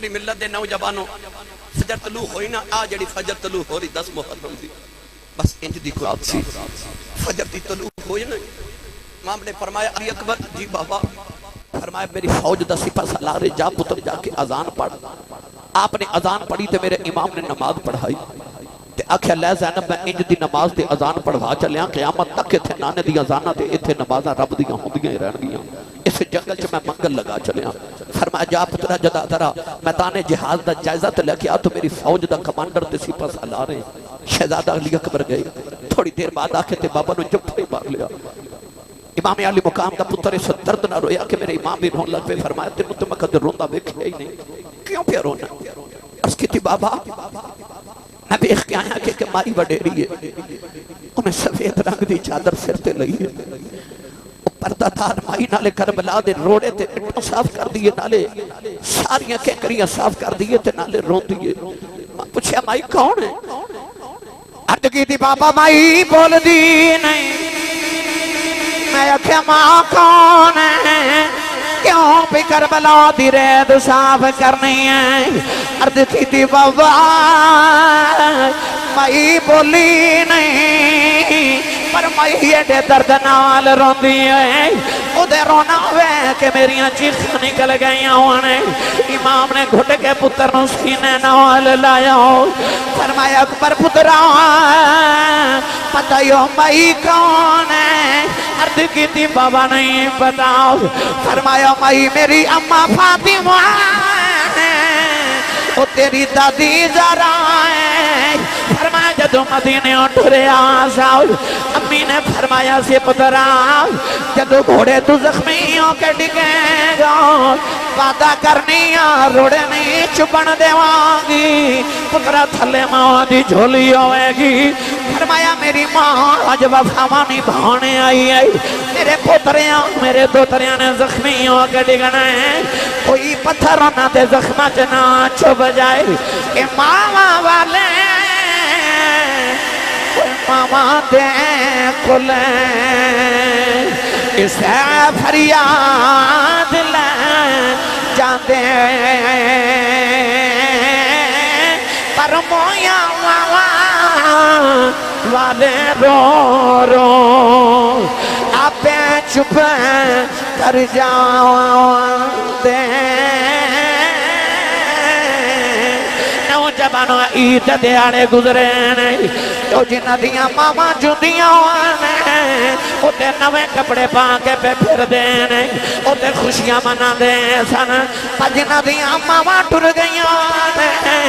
میری ملت دے نوجوانوں فجر طلوع ہوئی نا آ جڑی فجر طلوع ہو رہی 10 محرم دی بس انج دی قرآن سی فجر دی طلوع ہوئی نا امام نے فرمایا علی اکبر جی بابا فرمایا میری فوج دا سپہ سالار جا پتر جا کے اذان پڑھ آپ نے اذان پڑھی تے میرے امام نے نماز پڑھائی تے آکھیا لے زینب میں انج دی نماز تے اذان پڑھوا چلیاں قیامت تک اتھے نانے دی اذانہ تے اتھے نمازاں رب دیاں ہوندیاں ہی رہن گیاں اس جنگل چ میں منگل لگا چلیاں فرمایا جا پترا جدا درا میں تانے جہاز دا جائزہ تے لے کے آ تو میری فوج دا کمانڈر تے سپہ سالار ہیں شہزادہ علی اکبر گئے تھوڑی دیر بعد آکے تے بابا نو جب ہی مار لیا امام علی مقام دا پتر اس درد نہ رویا کہ میرے امام بھی رون لگ پہ فرمایا تینوں تو میں قدر روندہ بیکھیا ہی نہیں کیوں پہ رونا عرض کی تھی بابا میں بیخ کے آیا کہ مائی وڈیری ہے انہیں سفید رنگ دی چادر سرتے لئی ہے پردہ دار مائی نالے کربلا دے روڑے تے اٹھوں صاف کر دیئے نالے ساریاں کیکریاں صاف کر دیئے تے نالے رون دیئے میں پوچھا مائی کون ہے عرض کی تھی بابا مائی بول دی نہیں میں اکھیا ماں کون ہے کیوں پہ کربلا دی رید صاف کرنی ہے عرض کی تھی بابا مائی بولی نہیں پر مائی ایڈے درد نال روندی ہے او دے رونا ہوئے کہ میریاں چیخ نکل گئیاں ہونے امام نے گھٹ کے پتر نو سینے نال لایا فرمایا اکبر پترا پتہ یو مائی کون ہے عرض کی تھی بابا نہیں بتاؤ فرمایا مائی میری اماں فاطمہ او تیری دادی زہرا ہے فرمایا جدو مدینے اٹھرے آساؤ امی نے فرمایا سے پترا جدو گھوڑے تو زخمیوں کے ڈگے گا وعدہ کرنی روڑے نہیں چپن دیوانگی پترا تھلے ماں دی جھولی ہوئے گی فرمایا میری ماں جب وفامانی بھانے آئی ہے میرے پتریاں میرے دوتریاں نے زخمیوں کے ڈگنے کوئی پتھر نہ دے زخمہ چنا چھپ جائے کہ ماما والے کوئی ماما دے کھلے اسے فریاد لے جاندے پر مویا ماما والے رو رو آپ چپ کر جاؤں دے نوجوانوں عید دیاڑے گزرے نہیں تو جنہ دیاں ماما جندیاں ہونے اتے نوے کپڑے پاکے پہ پھر دینے اتے خوشیاں منا دے سن جنہ دیاں ماما ٹر گئیاں ہونے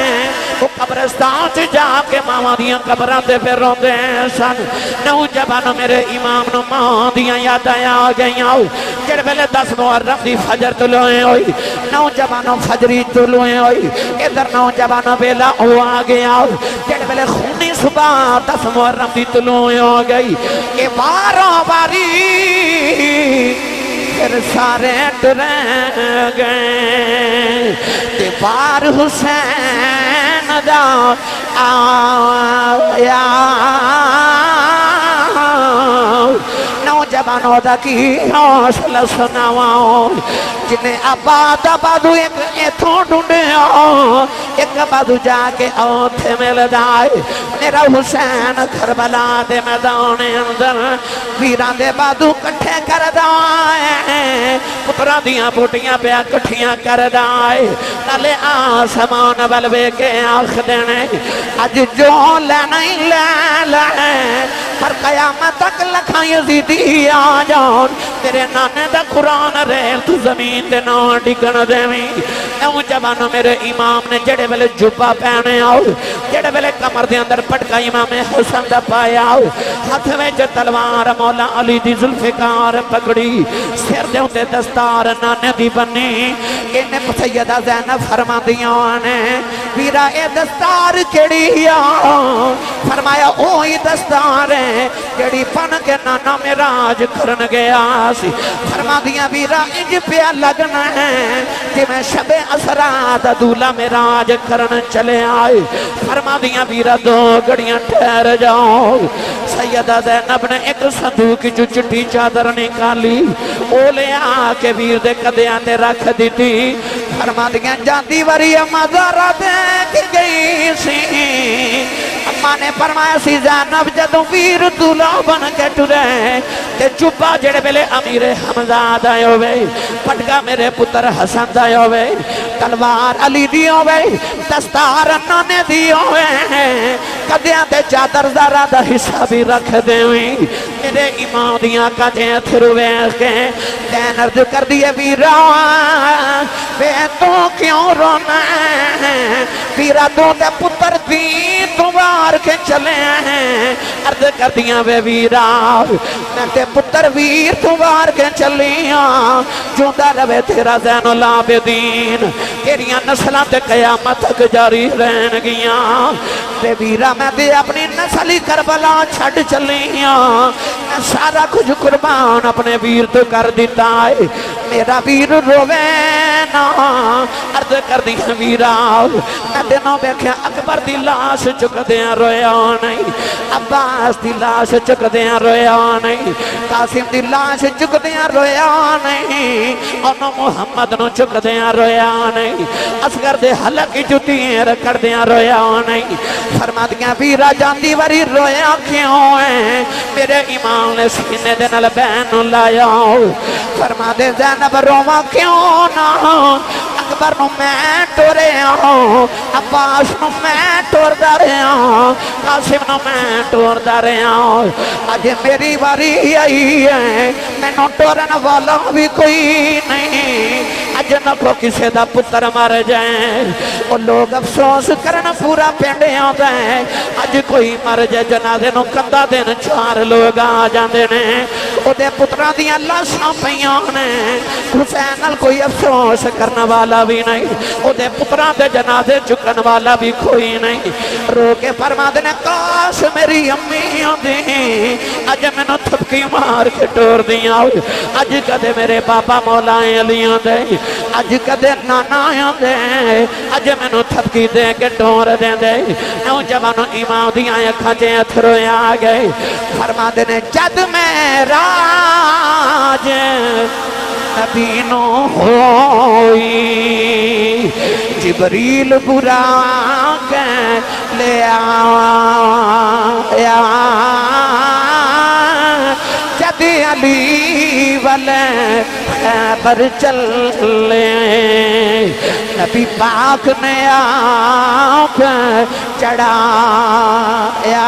وہ قبرستان سے جا کے ماما دیاں قبران دے پہ رو دے سن نوجوانوں میرے امام نو ماں دیاں یاد آیا گئیاں جڑ پہلے 10 محرم دی فجر طلوعیں ہوئی نوجوانوں فجری طلوعیں ہوئی ادھر نوجوانوں بیلا ہو آگیا جڑ پہلے خونی صبح 10 محرم دی طلوعیں ہو گئی کہ باروں باری پھر سارے ڈرے گئے تے بار حسین دا آیا نوجوانوں دا کی حوصلہ سناواں جنہیں آباد آبادو ایک ایتھوں ڈھونڈے ایک آبادو جا کے آتھے مل جائے میرا حسین کربلا دے میدان اندر ویران دے بادو کٹھے کر دائے پترہ دیاں بوٹیاں پہ کٹھیاں کر دائے نالے آسمان بلوے کے آخ دینے آج جو لینی لے لے پر قیامت تک لکھاں یزیدی آ جان تیرے نانے دا قرآن ریل تو زمین دے نا ڈگن دیویں نوجوانوں میرے امام نے جڑے ویلے جبہ پہنے آؤ جڑے ویلے کمر دے اندر پٹکا امام حسن دا پایا آؤ ہاتھ وچ تلوار مولا علی دی ذوالفقار پکڑی سر دے ہوندے دستار نانے دی بنی انہیں سیدہ زینب فرما دیاں نے ویرا اے دستار کیڑی آؤ فرمایا اوہی دستار ہے جڑی پن کے نانا میراج کرن گیا سی فرما دیاں ویرا انج پیا لگنا ہے کہ میں شب اسرات دولا میراج کرن چلے آئے فرما دیاں ویرا 2 گھڑیاں ٹھہر جاؤ سیدہ زینب نے ایک صندوق جو چٹی چادر نکالی او لے آ کے ویر دے قدیاں تے رکھ دیتی فرما دیا جاندی واری اما زہرا دیکھ گئی سی اما نے فرمایا سی زینب جدوں ویر دولہ بن کے ٹرے تے چوبا جڑے بلے امیر حمزہ آئے ہوئے پٹکا میرے پتر حسن دائے ہوئے تلوار علی دی ہوئے دستار نانے دی ہوئے کدیاں تے چادر زہرا دا حصہ بھی رکھ دے ہوئی میرے امام دیاں کجیں تھروے کے دین عرض کر دیے ویرا بے تو کیوں رونا ہے ویرا تو تے پتر دی دوار کے چلے ہیں عرض کر دیاں بے ویرا میں تے پتر ویر دوار کے چلیاں جوندہ روے تیرا زین العابدین تیریاں نسلہ تے قیامت تک جاری رہن گیاں بے ویرا میں تے اپنی نسلی کربلا چھڑ چلیاں میں سارا کچھ قربان اپنے ویر تو کر دیتا ہے میرا ویر روے نا عرض کر دیا ویرا میں دنوں بیکھیں اکبر دی لاش چک دیا رویا نہیں عباس دی لاش چک دیا رویا نہیں قاسم دی لاش چک دیا رویا نہیں انہوں محمد نو چک دیا رویا نہیں اصغر دے حلقی جتیں رکڑ دیا رویا نہیں فرما دیا ویرا جاندی واری رویا کیوں ہے میرے امام نے سینے دے نال بین لایا فرما دے زینب روما کیوں نہ اکبر نو میں ٹورے آؤں عباس نو میں ٹور دا رہے آؤں قاسم نو میں ٹور دا رہے آؤں آج میری واری آئی ہے میں نو ٹورن والا بھی کوئی نہیں آج نہ کو کسے دا پتر مار جائیں وہ لوگ افسوس کرنا پورا پینڈے آتا ہے آج کوئی مر جائے جنازے نو کندہ دن 4 لوگ آ جاندے نے او دے پتران دی اللہ ساپیاں نے حسین ال کوئی افسوس کرنا والا بھی نہیں او دے پتران دے جنازے چکن والا بھی کوئی نہیں رو کے فرما دینے کاش میری امی آدھی آج میں نو تھپکی مار کے ٹور دیا آج کدے میرے بابا مولائیں علیاں دے آج کدے نانا دے آج میں نو تھپکی دے کے ٹور دے دے نو جوانو امام دیاں کھانچے اتھروے آ گئے فرما دینے جد میں راج نبی نو ہوئی جبریل برا کے لے آیا جد علی والے خیبر چلے نبی پاک نے آپ چڑھایا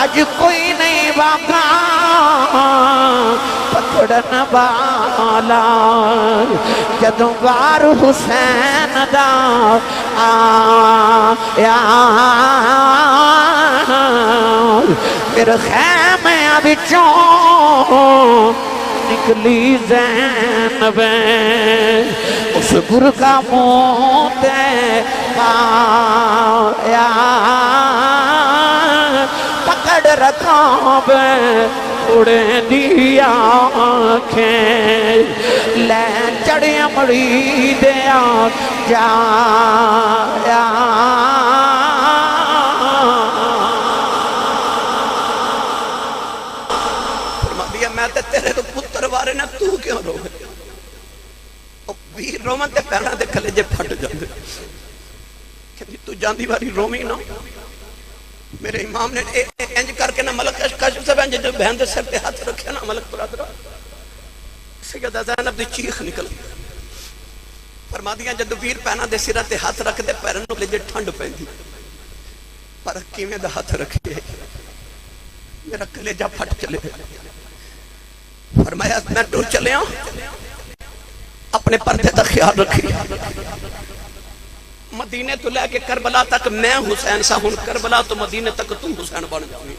آج کوئی نہیں واقع پکڑن والا جدوں وار حسین دا آیا پھر خیمے بچوں نکلی زینب اس برکا منہ تے پایا پکڑ رکھا بے اڑے دیا آنکھیں لین چڑی مڑی دیا جایا فرما دیا میں تے تیرے تو پتر وارے نہ تو کیوں رو گئے ویر رومن تے پیران دے کلیجے پھٹ جاندے کہ تو جاندی واری رومی نا میرے امام نے انج کر کے نا ملک کشف سے بہن جو بہن دے سر پہ ہاتھ رکھیا نا ملک برادرہ سیدہ زینب دی چیخ نکل فرما دیا جدو ویر پہنا دے سرہ تے ہاتھ رکھ دے پیرن نو لجے ٹھنڈ پہن دی پر کیویں دا ہاتھ رکھے میرا کلیجہ پھٹ چلے فرمایا میں ٹور چلے ہوں اپنے پردے دا خیال رکھی مدینے تو لے کے کربلا تک میں حسین سا ہوں کربلا تو مدینے تک تم حسین بن جاؤں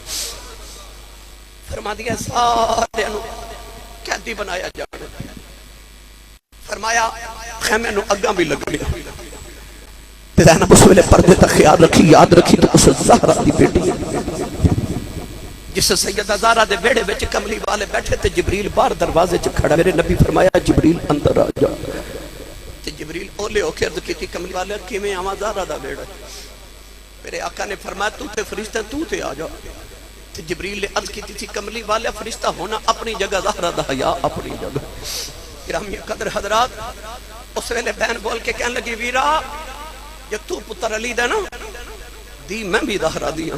فرما دیا سارے انو قیدی بنایا جانے فرمایا خیمے نو اگاں بھی لگ لیا زینب اس ویلے پردے تک خیال رکھی یاد رکھی تو اس زہرہ دی بیٹی جس سیدہ زہرہ دے بیڑے وچ کملی والے بیٹھے تھے جبریل باہر دروازے چ کھڑا میرے نبی فرمایا جبریل اندر آ جا تے جبریل اولے ہو کے عرض کی تھی کملی والے کیویں آواں زہرہ دا بیڑا میرے آقا نے فرمایا تو تے فرشتہ تو تے آ جا تے جبریل نے عرض کی تھی کملی والے فرشتہ ہونا اپنی جگہ زہرہ دا حیا اپنی جگہ گرامی قدر حضرات اس ویلے بہن بول کے کہنے لگی ویرا جو تو پتر علی دا نا دی میں بھی دہرا دیا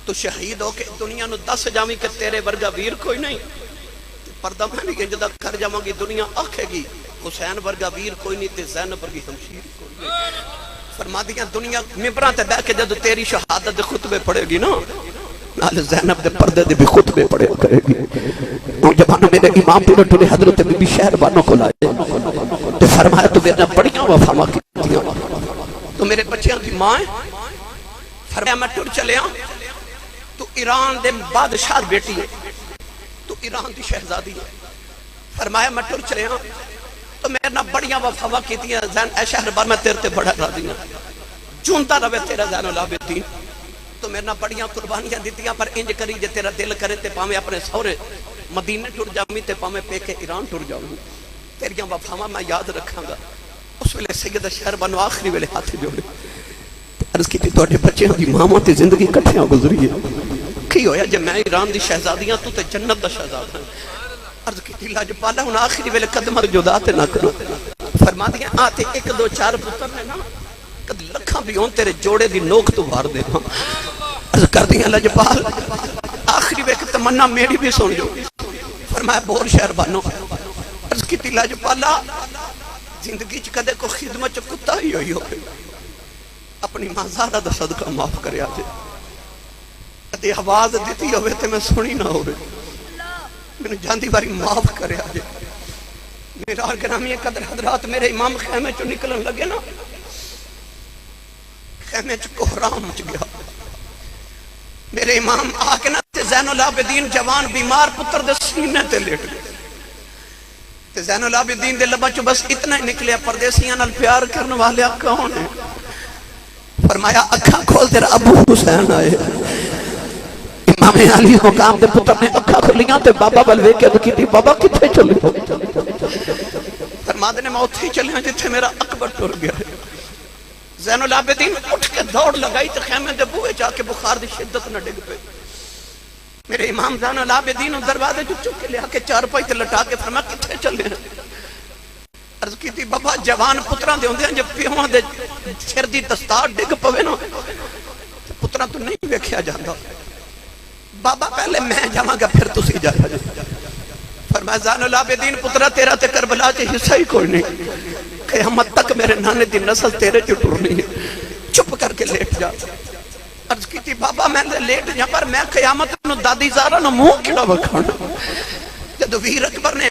تو شہید ہو کے دنیا نو دس جامی کہ تیرے ورگا ویر کوئی نہیں پردہ میں بھی جدہ کر جاؤں گی دنیا آکھے گی حسین ورگا ویر کوئی نہیں تے زینب ورگی ہمشیر کوئی نہیں فرما دیا دنیا ممبران تے بیٹھ کے جدو تیری شہادت دے خطبے پڑے گی نا نال زینب دے پردے دے بھی خطبے پڑے گی نوجوانوں میرے امام پیرو ٹھولے حضرت بی بی شہر بانوں کو لائے تے فرمایا تو میرے بڑیاں وفاما کی تو میرے بچیاں کی ماں فرمایا میں ٹر چلے ہاں تو ایران دے بادشاہ بیٹی ہے تو ایران دی شہزادی ہے فرمایا میں ٹر چلے ہاں تو میرے نہ بڑیاں وفاوا کی تھی زین اے شہر بار میں تیرے تے بڑا راضی ہوں چونتا روے تیرا زین العابدین تو میرے نہ بڑیاں قربانیاں دیتیاں پر انج کری جے تیرا دل کرے تے پاویں اپنے سورے مدینے ٹر جامی تے پاویں پے کے ایران ٹر جاؤں تیریاں وفاواں میں یاد رکھاں گا اس ویلے سید شہر بانو آخری ویلے ہاتھ جوڑے عرض کی تھی توڑے بچے ہوں دی ماما تے زندگی کٹھیاں گزری ہے کی ہویا جب میں ایران دی شہزادیاں تو تے جنت دا شہزاد ہیں عرض کی تھی لاج پالا ہوں آخری ویلے قدمہ جدا تے نہ کرو فرما دیا آتے ایک دو چار پتر نے نا کد لکھاں بھی ہوں تیرے جوڑے دی نوک تو بھار دے عرض کر دیا لاج پال آخری ویلے تمنا میری بھی سن جو فرمایا بور شہر بانو عرض کی تھی لاج پالا زندگی چکدے کو خدمت چکتا ہی ہوئی ہوئے اپنی ماں زارہ دا صدقہ معاف کرے آجے کدے آواز دیتی ہوئے تے میں سنی نہ ہوئے میں نے جاندی باری معاف کرے آجے میرا گرامی قدر حضرات میرے امام خیمے چو نکلن لگے نا خیمے چو کوہرام چ گیا میرے امام آکے نا تے زین العابدین جوان بیمار پتر دے سینے تے لیٹ گئے تے زین العابدین دے لبا چو بس اتنا ہی نکلے پردیسیاں نال پیار کرنے والے کون ہیں فرمایا اکھاں کھول تیرا ابو حسین آئے امام علی مقام دے پتر نے اکھاں کھولیاں تے بابا بلوے کے دکی تھی بابا کتھے چلے ہو فرما دینے میں اتھے چلے ہیں جتھے میرا اکبر ٹر گیا ہے زین العابدین اٹھ کے دوڑ لگائی تے خیمے دے بوئے جا کے بخار دی شدت نہ ڈگ پہ میرے امام زین العابدین دروازے جو چکے لے آکے چار پائی تے لٹا کے فرمایا کتھے چلے ہیں عرض کی تھی بابا جوان پتران دے ہوندے ہیں جب پیوان دے سر دی دستار ڈگ پوے نا پتران تو نہیں ویکھیا جاندہ بابا پہلے میں جاواں گا پھر تسی جایا فرمایا زین العابدین پترہ تیرا تے کربلا چے حصہ ہی کوئی نہیں قیامت تک میرے نانے دی نسل تیرے جو ٹرنی ہے چپ کر کے لیٹ جا عرض کی تھی بابا میں لیٹ جا پر میں قیامت نو دادی زارہ نو منہ کڑا وکھانا جدو ویر اکبر نے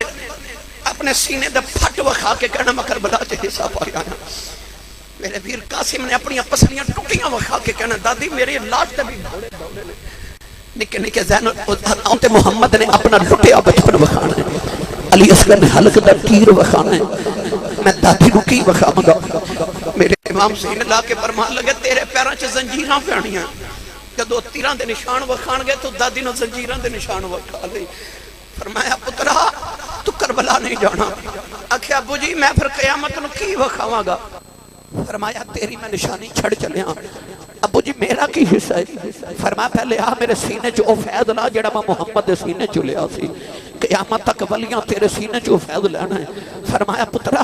اپنے سینے دے پھٹ وکھا کے کہنا میں کربلا چے حصہ پایا نا میرے ویر قاسم نے اپنی پسلیاں ٹوٹیاں وکھا کے کہنا دادی میری لاش تے بھی دوڑے دوڑے نے نکے نکے زین انتے محمد نے اپنا لٹیا بچپن وکھانا ہے علی اصغر نے حلق در تیر وکھانا ہے میں دادی نو کی وکھاواں گا میرے امام سین لا کے فرمان لگے تیرے پیراں چ زنجیراں پہنیاں جدو تیراں دے نشان وکھان گے تو دادی نو زنجیراں دے نشان وکھا لئی فرمایا پترا تو کربلا نہیں جانا آکھیا ابو جی میں پھر قیامت نو کی وکھاواں گا فرمایا تیری میں نشانی چھڑ چلے ہاں ابو جی میرا کی حصہ ہے فرمایا پہلے آ میرے سینے چو فیض لا جڑا میں محمد دے سینے چو لیا سی قیامت تک ولیاں تیرے سینے چو فیض لینا ہے فرمایا پترا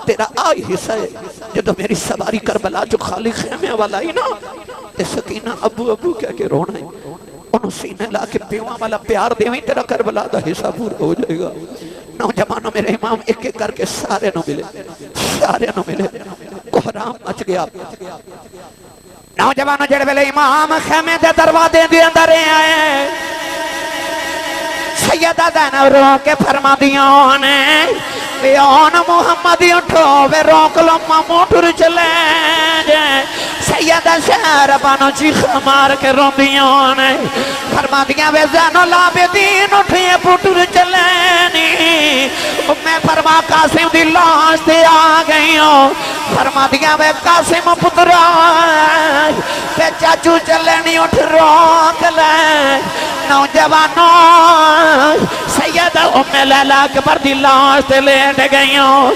تیرا آئی حصہ ہے جدو میری سواری کربلا جو خالی خیمے والا ہی نا تے سکینہ ابو ابو کہہ کے رونا ہے انہوں سینے لا کے پیوان والا پیار دیویں تیرا کربلا دا حصہ پورا ہو جائے گا نوجوانوں میرے امام ایک ایک کر کے سارے نو ملے کوہرام مچ گیا نوجوانوں جڑے ویلے امام خیمے دے دروازے دے اندر آئے سیدہ زینب رو کے فرما دیاں نے بیان محمدی اٹھو وے روک لو مامو ٹر چلے جائے سیدہ شہر بانو چیخ مار کے رو دیاں نے فرما دیاں وے زین العابدین اٹھے پٹر چلے نی میں فرما قاسم دی لاش تے آ گئی ہوں فرما دیاں وے قاسم پترا وے چاچو چلے نی اٹھ روک لے نوجوانوں سیدہ ام لیلہ اکبر دی لاش تے لیٹ گئیوں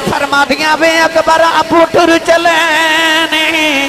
فرما دیاں وے اکبر ابو ٹر چلے نی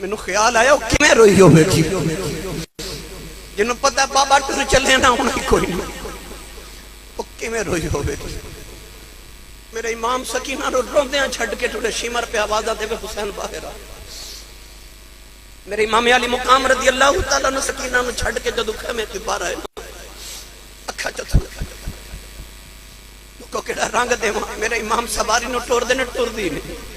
مینوں خیال آیا وہ کیویں روئی ہوے گی جنوں پتہ بابا ٹر چلے نہ ہونا کوئی نہیں وہ کیویں روئی ہوے گی میرے امام سکینہ رو روندیاں چھڈ کے ٹھڑے شمر پہ آوازاں دے حسین باہر آ میرے امام علی مقام رضی اللہ تعالیٰ نے سکینہ نو چھڈ کے جدو خیمے تے باہر آئے اکھا چتھا کو کیڑا رنگ دے میرے امام سواری نو ٹور دے نے ٹور دی نہیں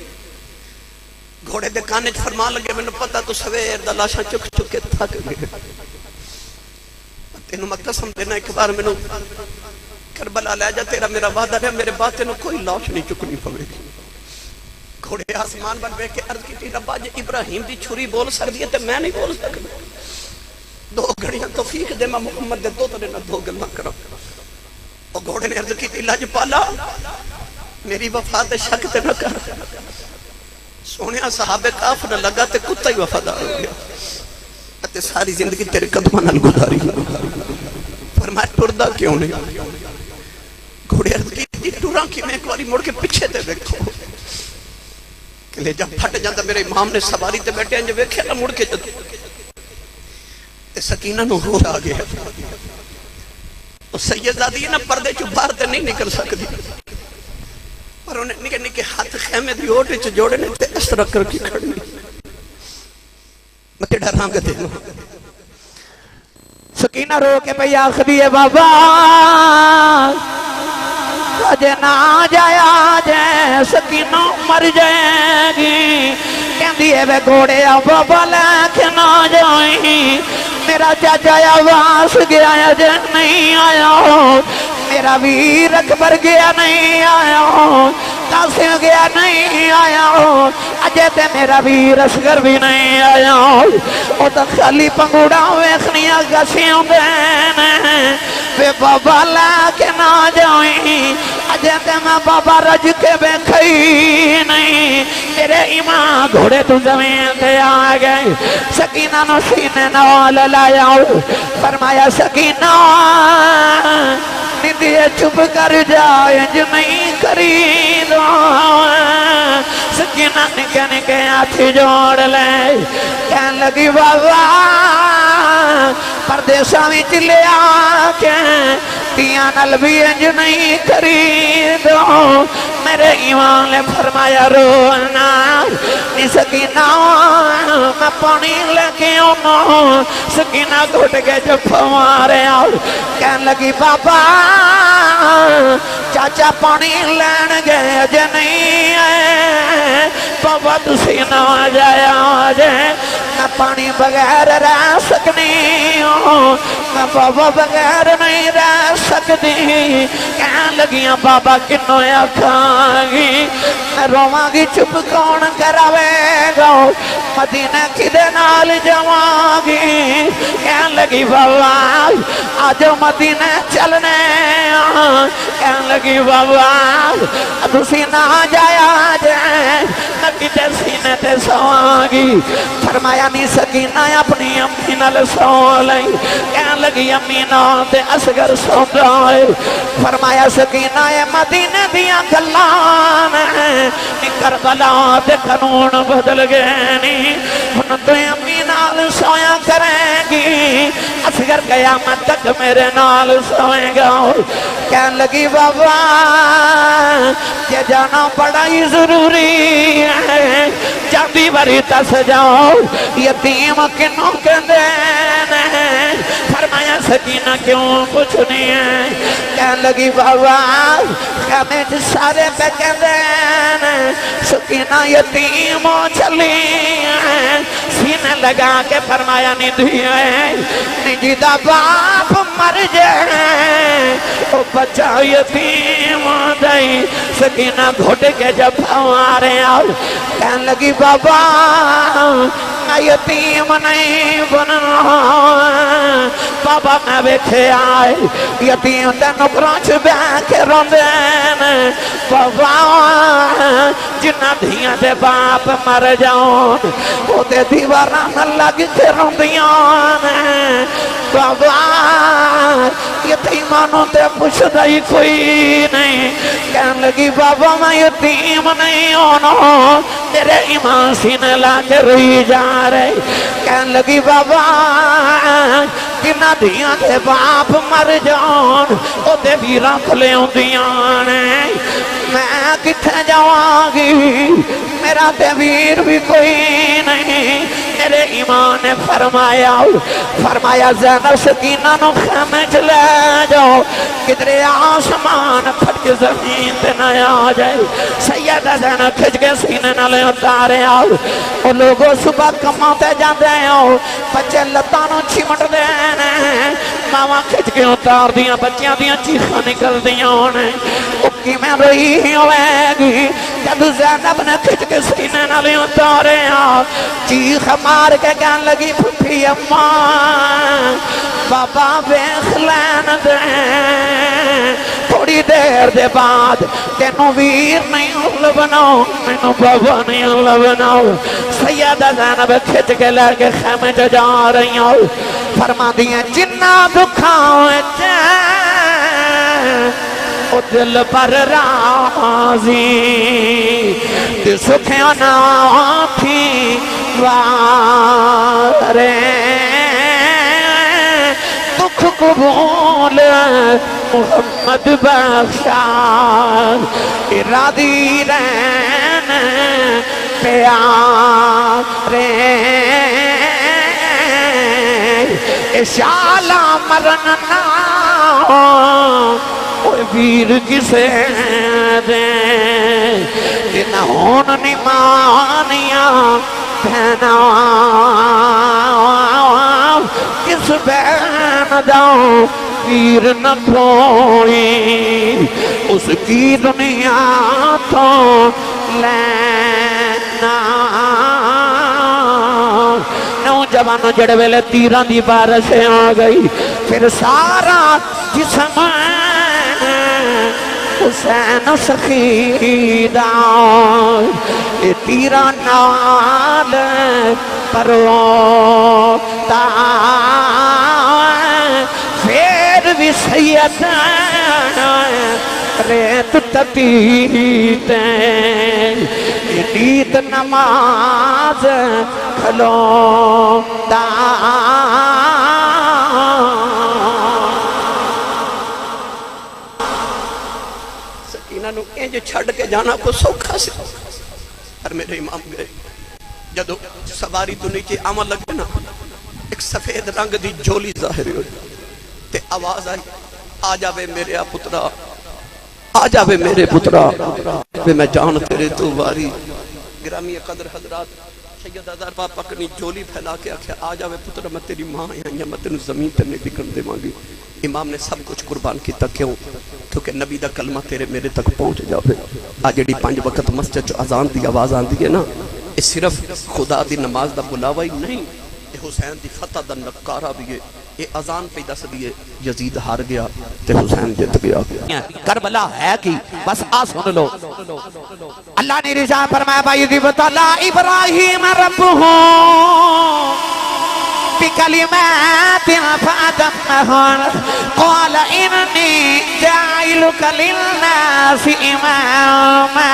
گھوڑے دے کانے فرمان لگے مینوں پتہ تو سویر دا لاشاں چک چک کے تھک گئے تینوں میں قسم دینا ایک بار مینوں کربلا لے جا تیرا میرا وعدہ ہے میرے باتے نو کوئی لاش نہیں چکنی پوے گی گھوڑے آسمان بن بے کے عرض کی تھی ربا جی ابراہیم دی چھری بول سکتی ہے تے میں نہیں بول سکتا دو گھڑیاں توفیق دے میں محمد دے دو ترے نہ دو گلنا کرو اور گھوڑے نے عرض کی تھی لاج پالا میری وفا تے شک تے نہ کر سونیا صحابہ کاف نہ لگا تے کتا ہی وفادار ہو گیا تے ساری زندگی تیرے قدمہ نال گزاری فرمایا ٹردا کیوں نہیں گھوڑے عرض کی تھی ٹوراں کی میں ایک باری مڑ کے پیچھے تے دیکھو کہ لے جب پھٹ جاتا میرے امام نے سواری تے بیٹھے ہیں جو ویکھے نہ مڑ کے جاتے تے سکینہ نو ہو آ گیا اور سیدزادی نا پردے چو باہر تے نہیں نکل سکتی پر انہیں نکے نکے ہاتھ خیمے دی اوٹے چو جوڑے نے تے اس طرح کر کی کھڑنی میں تیڑا رانگ دے لوں سکینہ رو کے پہ آخری ہے بابا اجے نہ جایا جائے سکینہ مر جائے گی کہندی ہے بے گھوڑے بابا لے کے نہ جائیں میرا چاچا آواز گیا اجے نہیں آیا میرا ویر اکبر گیا نہیں آیا قاسم گیا نہیں آیا اجے تے میرا ویر اصغر بھی نہیں آیا او تو خالی پنگوڑا ویکھنیاں گسیاں دین بے بابا لے کے نہ جائیں اجے تے میں بابا رج کے بیکھئی نہیں میرے ایمان گھوڑے تو زمین تے آ گئے سکینہ نو سینے نال لایا فرمایا سکینہ ندیے چپ کر جائے جو نہیں کری دو سکینہ نکے نکے آتھی جوڑ لے کہن لگی بابا پردیسہ میں چلے آکے تیاں نل بھی انج نہیں کری دو میرے ایمان نے فرمایا رونا نی سکینہ میں پانی لے کے آؤں سکینہ گھٹ کے جو پھوارے آؤ کہن لگی بابا چاچا پانی لین گئے اجے نہیں ہے بابا تسی نہ جایا جائے میں پانی بغیر رہ سکنی ہوں میں بابا بغیر نہیں رہ سکتی کہن لگیاں بابا کنوں آکھاں گی میں رواں گی چپ کون کراوے گا مدینہ کدے نال جاواں گی کہن لگی بابا آج مدینہ چلنے کہن لگی بابا تسی نہ جایا جائے میں کتے سینے تے سواں گی فرمایا نی سکینہ اپنی امی نال سو لئی کہن لگی امی نال تے اصغر سو جائے فرمایا سکینہ مدینہ دیاں گلان نی کربلا دے قانون بدل گئے نی ہن تو امی نال سویا کریں گی اصغر قیامت تک میرے نال سوئے گا کہن لگی بابا یہ جانا بڑا ہی ضروری ہے جاندی بری تس جاؤ یتیم کنوں کے دینے فرمایا سکینہ کیوں کچھ نہیں ہے کہن لگی بابا خیمے سارے پہ کے دینے سکینہ یتیم چلی ہے سینے لگا کے فرمایا نہیں دھیئے نجیدہ باپ مر جائے او بچہ یتیم دائی سکینہ گھوٹ کے جب ہمارے آؤ کہن لگی بابا میں یتیم نہیں بننا بابا میں بیٹھے آئے یتیم تے نکرانچ بیکے روندین بابا جنہ دھیاں دے باپ مر جاؤں وہ دے دیواران لگ کے روندیاں بابا یتیمانوں تے پوچھتا ہی کوئی نہیں کہن لگی بابا میں یتیم نہیں ہونا میرے ایمان سینے لا کے روئی جا رہے کہن لگی بابا کنہ دیاں دے باپ مر جان او دے بھی رکھ لے ہوں دیاں میں کتھے جاؤں گی میرا تے ویر بھی کوئی نہیں میرے ایمان نے فرمایا زینب سکینہ نو خیمے چلے جاؤ کدھرے آسمان پھٹ کے زمین تے نہ آ جائے سیدہ زینب کھچ کے سینے نہ لے اتارے آؤ اور لوگوں صبح کماتے جاندے آؤ بچے لتانوں چمٹ دینے ماما کھچ کے اتار دیاں بچیاں دیاں چیخاں نکل دیاں انہیں اکی میں روئی ہوئے گی جب زینب نے کھچ کے سینے نہ لے اتارے آؤ چیخ مار کے کہن لگی پھپھی اماں بابا بیخ لین دے تھوڑی دیر دے بعد تینوں ویر نہیں اللہ بناؤ مینوں بابا نہیں اللہ بناؤ سیدہ زینب کھچ کے لے کے خیمے جا رہی ہوں فرما دیئے جنہ دکھاؤں او دل پر راضی تے سکھیاں نہ تھی وارے دکھ قبول محمد بخشا ارادی رہن پیارے اشالہ مرن نہ اوہ ویر کسے دیں جنہ ہون نمانیاں بہنا کس بہن داؤں ویر نہ کوئی اس کی دنیا تو لینا نوجوانوں جڑے ویلے تیران دی بارشیں آ گئی پھر سارا جسم حسین سخیدہ یہ تیران نال پروتا پھر بھی سید ریت تپیتے نیت نماز کھلوتا سکینہ نو انج چھڑ کے جانا کو سوکھا سی پر میرے امام گئے جدو سواری تو نیچے عمل لگے نا ایک سفید رنگ دی جولی ظاہر ہوئی تے آواز آئی آ جاوے میرے پترا آ جاوے میرے پترا میں جان تیرے تو واری گرامی قدر حضرات سید ہزار پاپ اپنی جولی پھیلا کے آکھیا آ جاوے پترا میں تیری ماں یا میں تینوں زمین تے نہیں بکن دے مانگی امام نے سب کچھ قربان کیتا کیوں کیونکہ نبی دا کلمہ تیرے میرے تک پہنچ جاوے آج جڑی 5 وقت مسجد جو اذان دی آواز آندی ہے نا یہ صرف خدا دی نماز دا بلاوا ہی نہیں یہ حسین دی فتح دا نکارہ بھی ہے یہ اذان پہ دس دیئے یزید ہار گیا تے حسین جت گیا کربلا ہے کی بس آ سن لو اللہ نے رجا فرمایا بھائی دیبت اللہ ابراہیم رب ہوں بکلمات فاتمہن قال انی جائلک للناس اماما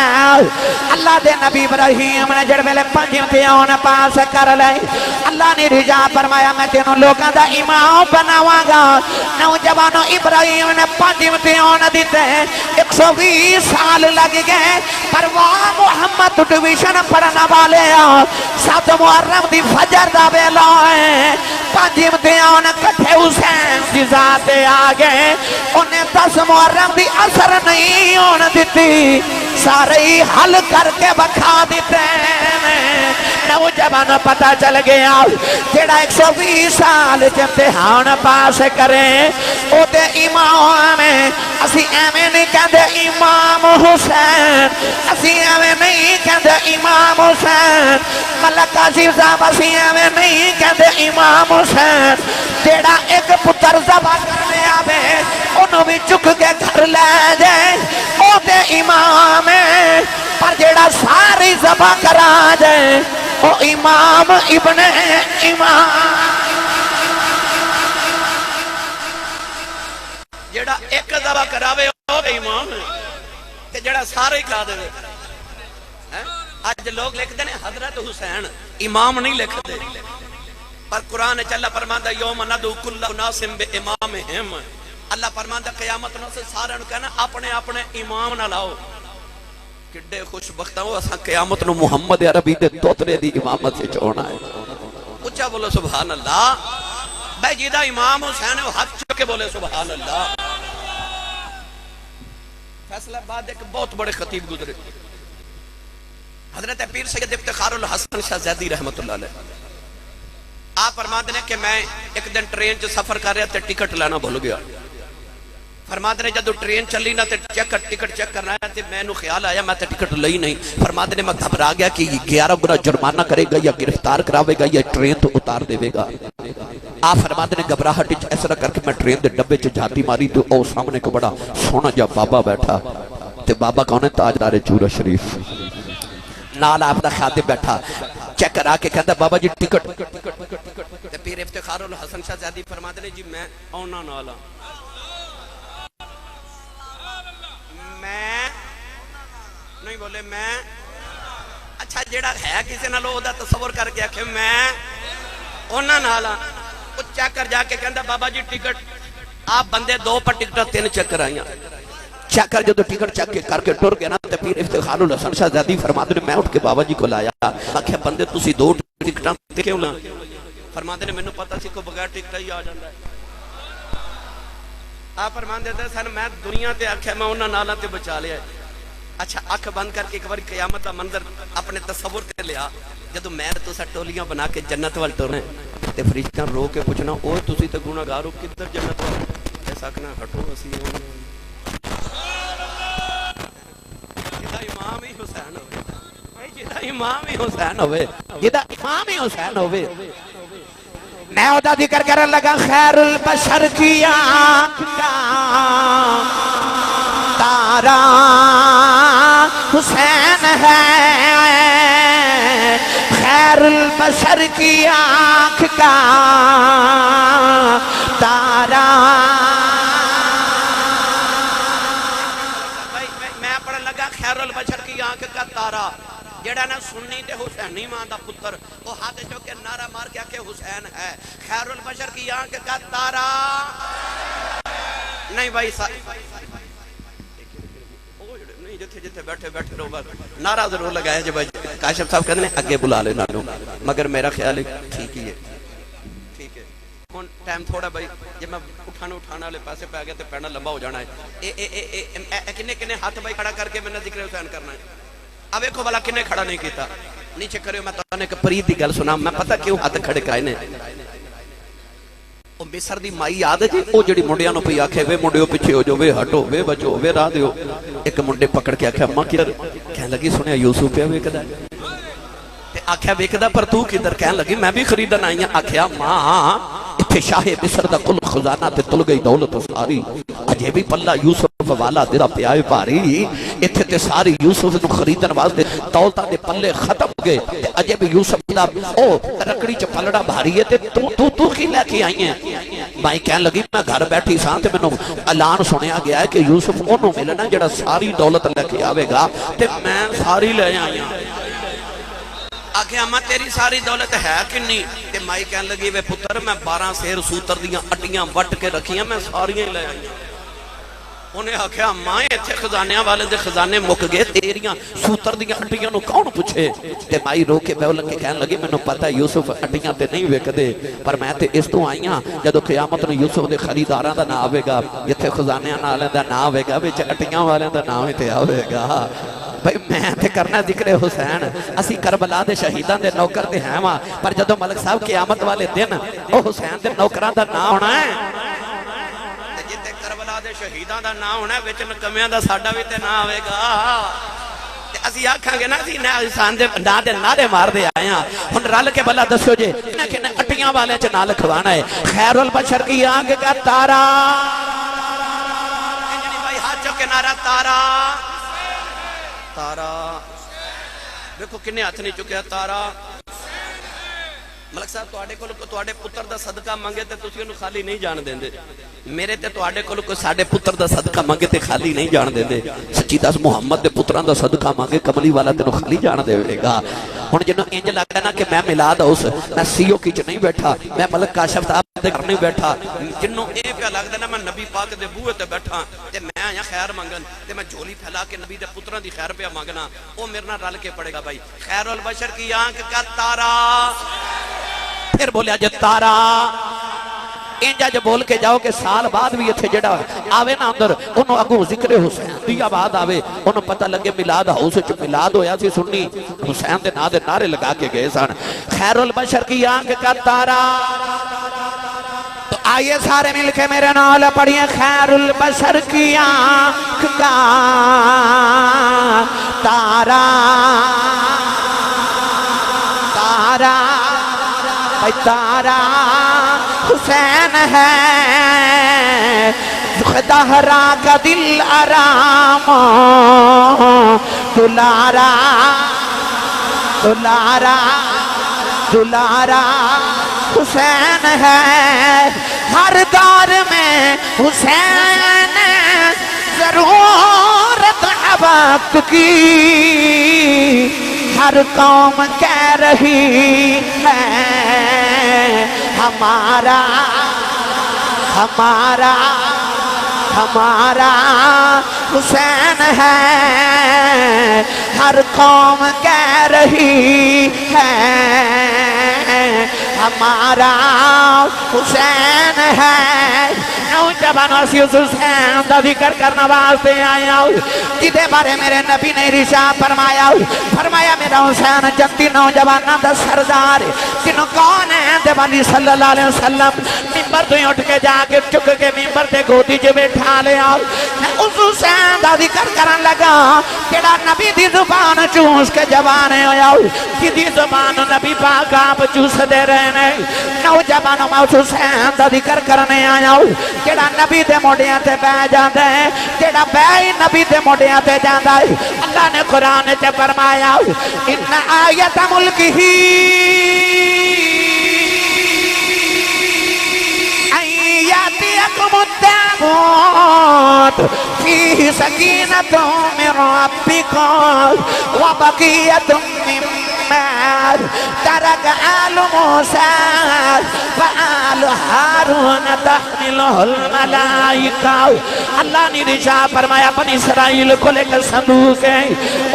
اللہ دے نبی ابراہیم نے جڑ ویلے 5 امتحان پاس کر لے اللہ نے رجا فرمایا میں تینوں لوگاں دا امام بناواں گا نوجوانوں ابراہیم نے 5 امتحان دیتے 120 سال لگ گئے پر وہ محمد ٹویشن پڑھنا والے 7 محرم دی فجر دا ویلا ہے 5 امتحان کٹھے حسین دی ذات آگئے انہیں 10 محرم دی اثر نہیں ہون دیتی سارے ہی حل کر کے بکھا دیتے ہیں نوجوان پتہ چل گیا جیڑا 120 سال امتحان پاس کریں او دے امام ہیں اسی ایمیں نہیں کہندے امام حسین اسی ایمیں نہیں کہندے امام حسین ملک عزیز صاحب اسی ایمیں نہیں کہندے امام حسین جیڑا ایک پتر ذبح کرنے آوے انہوں بھی چک کے گھر لے جائے او دے امام ہیں پر جیڑا ساری ذبح کرا جائے او امام ابن امام جیڑا ایک ذبح کراوے او امام ہے کہ جیڑا سارے کھا دے اج لوگ لکھتے ہیں حضرت حسین، امام نہیں لکھتے، پر قرآن چلا فرماندا یوم ندعو کل اناس بامامہم، اللہ فرماندا قیامت نو سے سارے نو کہنا اپنے اپنے امام نہ لاؤ۔ کڈے خوش بخت ہو اساں قیامت نو محمد عربی دے توترے دی امامت سے چونا ہے۔ اچھا بولو سبحان اللہ۔ بھائی جیدہ امام حسین ہے ہاتھ چکے بولے سبحان اللہ۔ فیصلہ بعد ایک بہت بڑے خطیب گزرے، حضرت پیر سید افتخار الحسن شاہ زیدی رحمت اللہ علیہ۔ آپ فرماتے ہیں کہ میں ایک دن ٹرین جو سفر کر رہا تھا ٹکٹ لینا بھول گیا۔ فرماتے ہیں جب ٹرین چلی نا تے ٹکٹ چیک کرنا ہے تے میں نو خیال آیا میں تے ٹکٹ لئی نہیں۔ فرماتے ہیں میں گھبرا گیا کہ 11 گنا جرمانہ کرے گا یا گرفتار کراوے گا یا ٹرین تو اتار دے گا۔ آپ فرماتے ہیں گھبراہٹ اس طرح کر کے میں ٹرین دے ڈبے چ جاتی ماری تو او سامنے کو بڑا سونا جا بابا بیٹھا، تے بابا کون ہے؟ تاجدار چورا شریف، نال آپ دا خادم بیٹھا، چیک کرا کے کہتا بابا جی ٹکٹ۔ تے پیر افتخار الحسن شاہ زیدی فرماتے ہیں جی میں اونا نالا، میں نہیں بولے میں، اچھا جیڑا ہے کسی نہ لو دا تصور کر کے آکھے میں اونا نالا، وہ چیک کر جا کے کہتا بابا جی ٹکٹ، آپ بندے 2 پر ٹکٹا 3 چیک کرائیاں، چیک کر جو ٹکٹ چیک کر کے ٹر گیا نا تے پیر افتخار الحسن شاہ زیدی فرماتے ہیں میں اٹھ کے بابا جی کو لایا، آکھے بندے تسی 2 ٹکٹاں تے کیوں لا؟ فرماتے ہیں میں نے پتا سی کو بغیر ٹکٹا ہی آ جاندہ ہے۔ آپ فرمان دیتے ہیں سن میں دنیا تے آکھے میں انہاں نالا تے بچا لیا ہے۔ اچھا اکھ بند کر کے ایک بار قیامت دا منظر اپنے تصور تے لیا، جدو میں تو سا ٹولیاں بنا کے جنت وال ٹرنے تے فرشتیاں رو کے پوچھنا اوہ تسی تے گناہگار ہو کدھر جنت وال؟ ایسا کہنا ہٹو اسی جدا امام ہی حسین ہوئے، جدا امام ہی حسین ہوئے، جدا امام ہی حسین ہوئے۔ میں او دا ذکر کرن لگا خیر البشر کی آنکھ کا تارا حسین ہے، خیر البشر کی آنکھ کا تارا۔ میں پڑھن لگا خیر البشر کی آنکھ کا تارا، جیڑا نا سنی تے حسینی ماں دا پتر، وہ ہاتھ جو کہ نعرہ مار کے کہ حسین ہے، خیر البشر کی آنکھ کا تارا۔ نہیں بھائی نہیں جتھے جتھے بیٹھے بیٹھے رو بات نعرہ ضرور لگایا جب کاشف صاحب کہتے ہیں اگے بلا لے نالوں، مگر میرا خیال ہے ٹھیک ہی ہے، ٹھیک ہے۔ ہن ٹائم تھوڑا بھائی جب میں اٹھانا والے پاسے پہ گیا تو پیڑا لمبا ہو جانا ہے۔ کنے ہاتھ بھائی کھڑا کر کے میں نے ذکر حسین کرنا ہے۔ اب ایک والا کنے کھڑا نہیں کیتا نیچے کرے، میں تو نے کہ پرید دی گل سنا، میں پتہ کیوں ہاتھ کھڑے کرائے نے۔ او مصر دی مائی یاد ہے جی، او جڑی منڈیاں نو پئی آکھے وے منڈیو پیچھے ہو جو، وے ہٹو وے بچو وے راہ دیو۔ ایک منڈے پکڑ کے آکھیا اماں کدھر؟ کہنے لگی سنیا یوسف پہ ویکدا تے آکھیا ویکدا پر تو کدھر؟ کہنے لگی میں بھی خریدن آئی ہاں۔ آکھیا ماں اتھے شاہ مصر دا کل خزانہ تے تل گئی دولت ساری، اجے بھی پلہ یوسف والا دیرا پیائے باری، اتھے تے ساری یوسف نو خریدن واسطے دولتاں دے پلے ختم گئے، تے اجے بھی یوسف دا او رکڑی چ پلڑا بھاری ہے تے تو کی لے کے آئی ہیں؟ بھائی کہنے لگی میں گھر بیٹھی ساں تے مینوں اعلان سنیا گیا ہے کہ یوسف انہوں ملنا جڑا ساری دولت لے کے آوے گا، تے میں ساری لے آئی ہوں۔ آکھے اماں تیری ساری دولت ہے کنی؟ تے مائی کہنے لگی وے پتر میں 12 سیر سوتر دیاں اٹیاں وٹ کے رکھیاں میں ساریاں لے آئی ہوں۔ انہیں آکھیا ماں ایتھے خزانیاں والے دے خزانے مک گئے، تیریاں سوتر دیاں اٹیاں نو کون پوچھے؟ تے مائی رو کے بیو لگ کے کہنے لگی میں نو پتہ یوسف اٹیاں تے نہیں ویکدے، پر میں تے اس تو آئی ہاں جدو قیامت نو یوسف دے خریداراں دا نام آوے گا، جتھے خزانیاں نالے دا نام آوے گا، وچ اٹیاں والے دا نام تے آوے گا۔ بھئی میں تے کرنا ذکر حسین، اسی کربلا دے شہیدان دے نوکر تے ہیں ماں، پر جدو ملک صاحب قیامت والے دن او حسین دے نوکران دا نام ہونا ہے، جتے کربلا دے شہیدان دا نام ہونا ہے، وچ نکمیاں دا ساڈا بھی تے نام آوے گا۔ تے اسی آکھاں گے نا اسی حسین دے نا دے نعرے مار دے آئے ہاں، ہن رل کے بلا دسو جے کہ اٹیاں والے چ نہ لکھوانا ہے خیر البشر کی آنکھ کا تارا۔ انجنی بھائی ہاتھ چک کے نعرہ تارا تارا، دیکھو کنے ہاتھ نہیں چکیا تارا، ملک صاحب تواڈے پتر دا صدقہ منگے تے تسی اونوں خالی نہیں جان دیندے میرے تے تواڈے کول کوئی ساڈے پتر دا صدقہ منگے تے خالی نہیں جان دیندے سچی دس محمد دے پتراں دا صدقہ منگے کملی والا تینوں خالی جان دے گا ہن جنوں انج لگدا نا کہ میں میلاد ہاؤس میں سی او کی چ نہیں بیٹھا میں ملک کاشف صاحب دے گھر نہیں بیٹھا جنوں اے پیا لگدا نا میں نبی پاک دے بوئے تے بیٹھا تے میں آیا خیر منگن تے میں جھولی پھیلا کے نبی دے پتراں دی خیر پیا مانگنا او میرے نال رل کے پڑے گا بھائی خیر البشر کی آنکھ کا تارا پھر بولیا جو تارا انجا جو بول کے جاؤ کہ سال بعد بھی اتھے جڑا آوے نا اندر انہوں اگوں ذکر حسین دیا بعد آوے انہوں پتہ لگے ملاد ہاؤس چو ملاد ہویا سی سنی حسین دے نعرے لگا کے گئے سن خیر البشر کی آنکھ کا تارا تو آئیے سارے مل کے میرے نال پڑھئے خیر البشر کی آنکھ کا تارا تارا تارا حسین ہے دہرا کا دل آرام دلارا دلارا دلارا حسین ہے ہر دور میں حسین ضرورت ہے وقت کی ہر قوم کہہ رہی ہے ہمارا ہمارا ہمارا حسین ہے ہر قوم کہہ رہی ہے ہمارا حسین ہے نوجوانوں سے حسین دا ذکر کرنا واسطے آیا جدے بارے میرے نبی نے ارشاد فرمایا میرا حسین جنتی نوجوانوں دا سردار جنہوں کون ہے دے والی صلی اللہ علیہ وسلم ممبر تو اٹھ کے جا کے چک کے ممبر تے گودی جو بیٹھا لے میں اس حسین دا ذکر کرن لگا کیڑا نبی دی زبان چوس کے جوانے ہویا کی دی زبان نبی پاک آپ چوس دے رہے نوجوانوں میں اس حسین دا ذکر کرنے آیا کیڑا نبی دے موڑیاں تے بے جاندے ہیں کیڑا بے نبی دے موڑیاں تے جاندہ ہے اللہ نے قرآن تے فرمایا ان آیت ملک ہی ایاتیکم التابوت فیہ سکینۃ من ربکم وبقیۃ مما ترک آل موسیٰ فآل ہارون تحملہ الملائکہ اللہ نے رشاہ فرمایا بنی اسرائیل کو لے کر صندوق ہے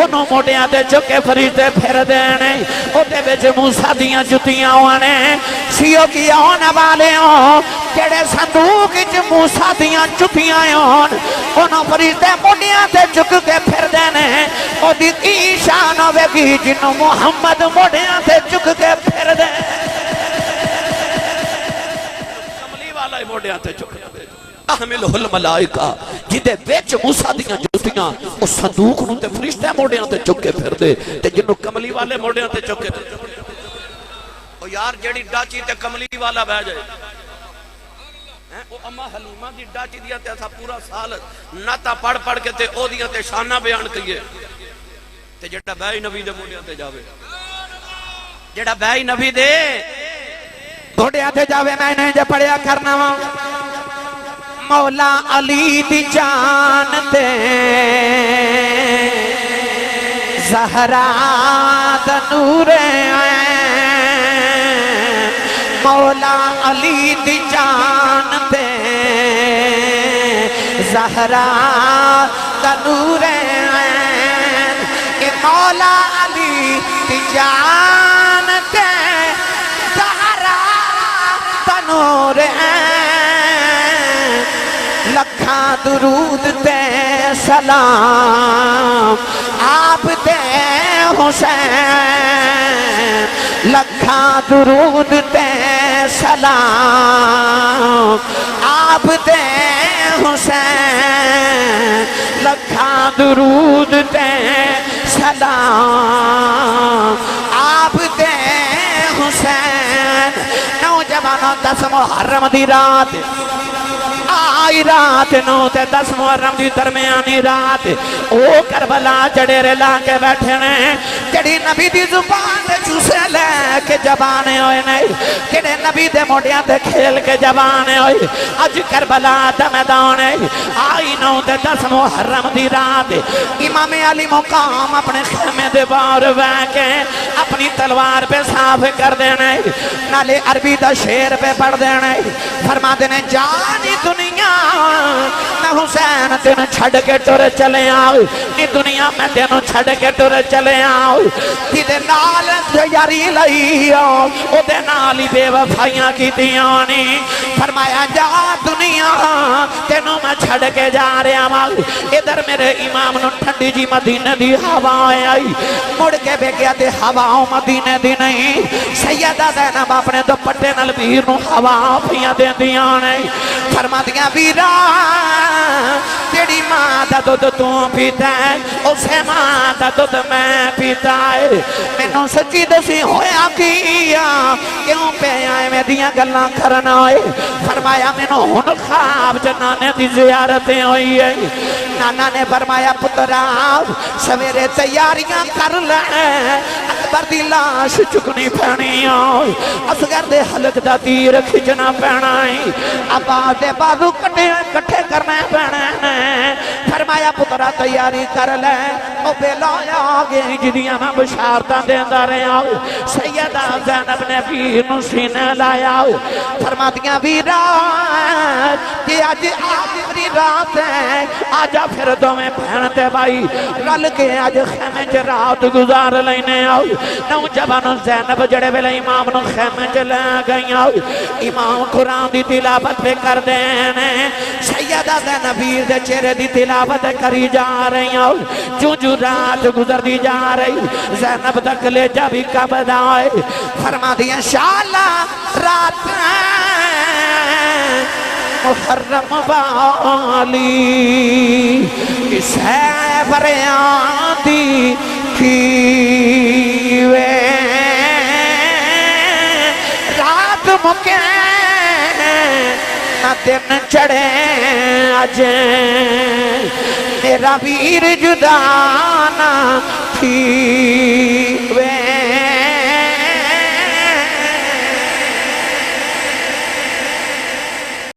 انہوں موٹیاں دے چکے فریدے پھر دینے اوٹے بیچ موسیٰ دیاں جتیاں ہونے سیو کیا ہونے والے ہوں کیڑے صندوق جو موسیٰ دیاں جتیاں ہوں انہوں فریدے موٹیاں دے چک کے پھر دینے او دی ایشان ہوئے گی جنہوں محمد موٹیاں دے چک کے پھر دینے کملی والا ہی موٹیاں دے چک کے پھر احملہ الملائکہ جدے بیچ موسیٰ دیاں جتیاں اس صندوق نو تے فرشتے موڑیاں تے چکے پھر دے تے جنہوں کملی والے موڑیاں تے چکے پھر دے او یار جیڑی ڈاچی تے کملی والا بہ جائے او اما حلیمہ دی ڈاچی دیا تے ایسا پورا سال ناتا پڑھ کے تے او دیا تے شانہ بیان کیے تے جڑا بے نبی دے موڑیاں تے جاوے جڑا بے نبی دے موڑیاں تے جاوے میں نے جے پڑھیا کرنا ہوں مولا علی دی جان تے زہرا دا نور مولا علی دی جان تے زہرا دا نور اے مولا علی دی جان تے زہرا دا نور لکھاں درود تے سلام آپ تے حسین لکھاں درود تے سلام آپ تے حسین لکھاں درود تے سلام آپ تے حسین نوجوانوں 10 محرم دی رات آئی رات نو تے 10 محرم دی درمیانی رات او کربلا جڑے رلا کے بیٹھے نے جڑی نبی دی زبان دے چوسے لے کے جبانے ہوئے نہیں کہنے نبی دے موڑیاں دے کھیل کے جبانے ہوئے اج کربلا دا میدان آئی 9-10 محرم دی رات امام علی مقام اپنے خیمے دے باہر بیٹھ کے اپنی تلوار پہ صاف کر دینے نالے عربی دا شیر پہ پڑھ دینے فرما دینے جانی دنیا میں حسین تینوں چھڑ کے ٹر چلے آؤ نی دنیا میں تینوں چھڑ کے ٹر چلے آؤ تیدے نال یاری لئی آؤ او دے نالی بے وفائیاں کی دیانی فرمایا جا دنیا تینوں میں چھڑ کے جا رہے آؤ ادھر میرے امام نو ٹھنڈی جی مدینہ دی ہوائیں آئی مڑ کے بے گیا دے ہواؤں مدینہ دی نہیں سیدہ زینب اپنے دوپٹے نال ویر نو ہوا پھیاں دے دیانے فرما دیا ویرا تیری ماں دا دودھ تو پیتا ہے اسے ماں دا دودھ میں پیتا ہے میں نو سچی دسی ہویا کیا کیوں پہ آئے میں دیا گلہ کرنا ہے فرمایا میں نو ہن خواب جنانے دی زیارتیں ہوئی ہے نانا نے فرمایا پترا سویرے تیاریاں کر لے اکبر دی لاش چکنی پہنی آئی اصغر دے حلق دا تیر کھچنا پہنا ہے عباس دے بازو کٹھے کرنے پہنے فرمایا پترا تیاری کر لے او بلایا آگے جدیاں میں بشارتہ دیندہ رہے آؤ سیدہ زینب نے ویر نو سینے لایا فرما دیا ویرات کہ آج آخری رات ہے آجا پھر دو میں پہنتے بھائی رل کے آج خیمے چ رات گزار لینے آؤ نوجوانوں زینب جڑے ویلے امام نو خیمے چ لے گئی آؤ امام قرآن دی تلاوت پہ کر دینے سیدہ زینبیر دے چہرے دی تلاوت کری جا رہی آؤ جو رات گزر دی جا رہی زینب تک لے جا بھی قبض آئے فرما دیا انشاءاللہ رات محرم والی اسے بریان دی کیوے رات مکے نہ دن چڑھے آجے میرا ویر جدا نہ تھیوے